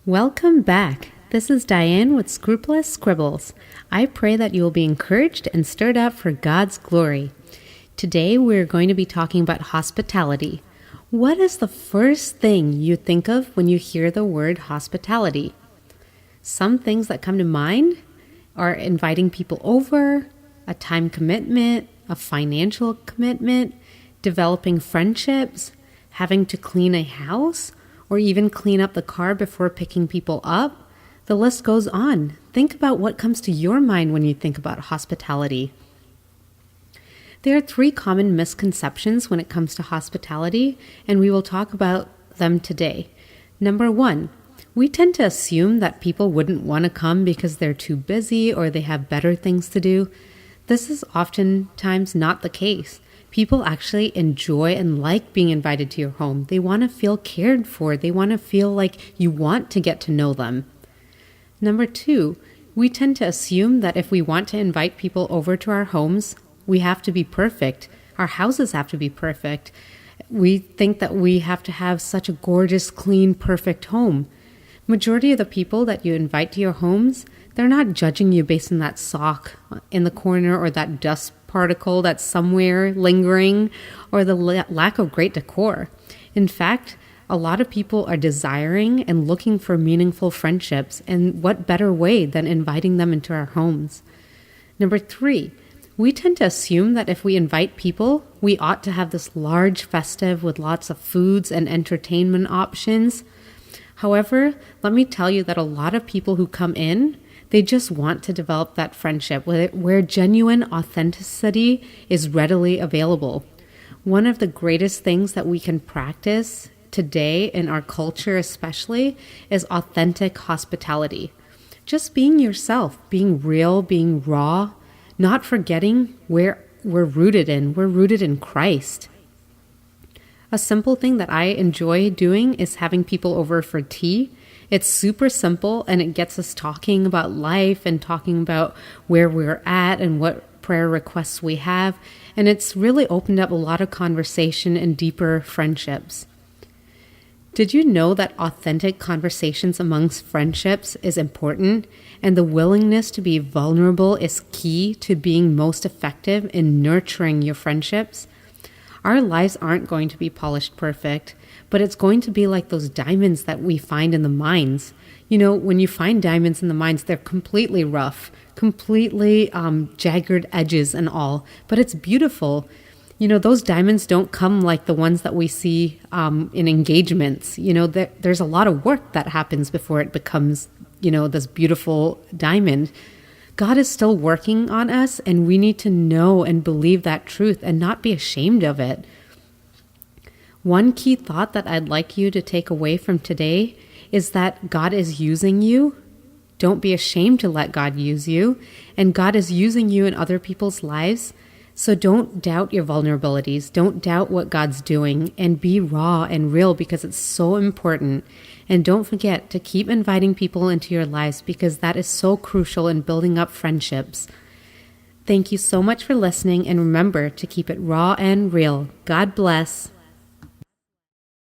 Welcome back. This is Diane with Scrupulous Scribbles. I pray that you will be encouraged and stirred up for God's glory. Today we're going to be talking about hospitality. What is the first thing you think of when you hear the word hospitality? Some things that come to mind are inviting people over, a time commitment, a financial commitment, developing friendships, having to clean a house, or even clean up the car before picking people up. The list goes on. Think about what comes to your mind when you think about hospitality. There are 3 common misconceptions when it comes to hospitality, and we will talk about them today. Number 1, we tend to assume that people wouldn't want to come because they're too busy or they have better things to do. This is oftentimes not the case. People actually enjoy and like being invited to your home. They want to feel cared for. They want to feel like you want to get to know them. Number 2, we tend to assume that if we want to invite people over to our homes, we have to be perfect. Our houses have to be perfect. We think that we have to have such a gorgeous, clean, perfect home. Majority of the people that you invite to your homes, they're not judging you based on that sock in the corner or that dust particle that's somewhere lingering or the lack of great decor. In fact, a lot of people are desiring and looking for meaningful friendships, and what better way than inviting them into our homes? Number 3, we tend to assume that if we invite people, we ought to have this large festive with lots of foods and entertainment options. However, let me tell you that a lot of people who come in, they just want to develop that friendship where genuine authenticity is readily available. One of the greatest things that we can practice today in our culture especially is authentic hospitality. Just being yourself, being real, being raw, not forgetting where we're rooted in. We're rooted in Christ. A simple thing that I enjoy doing is having people over for tea. It's super simple and it gets us talking about life and talking about where we're at and what prayer requests we have. And it's really opened up a lot of conversation and deeper friendships. Did you know that authentic conversations amongst friendships is important, and the willingness to be vulnerable is key to being most effective in nurturing your friendships? Our lives aren't going to be polished perfect, but it's going to be like those diamonds that we find in the mines. You know, when you find diamonds in the mines, they're completely rough, completely jagged edges and all, but it's beautiful. You know, those diamonds don't come like the ones that we see in engagements. You know, there's a lot of work that happens before it becomes, you know, this beautiful diamond. God is still working on us, and we need to know and believe that truth and not be ashamed of it. One key thought that I'd like you to take away from today is that God is using you. Don't be ashamed to let God use you, and God is using you in other people's lives. So don't doubt your vulnerabilities. Don't doubt what God's doing, and be raw and real because it's so important. And don't forget to keep inviting people into your lives because that is so crucial in building up friendships. Thank you so much for listening, and remember to keep it raw and real. God bless.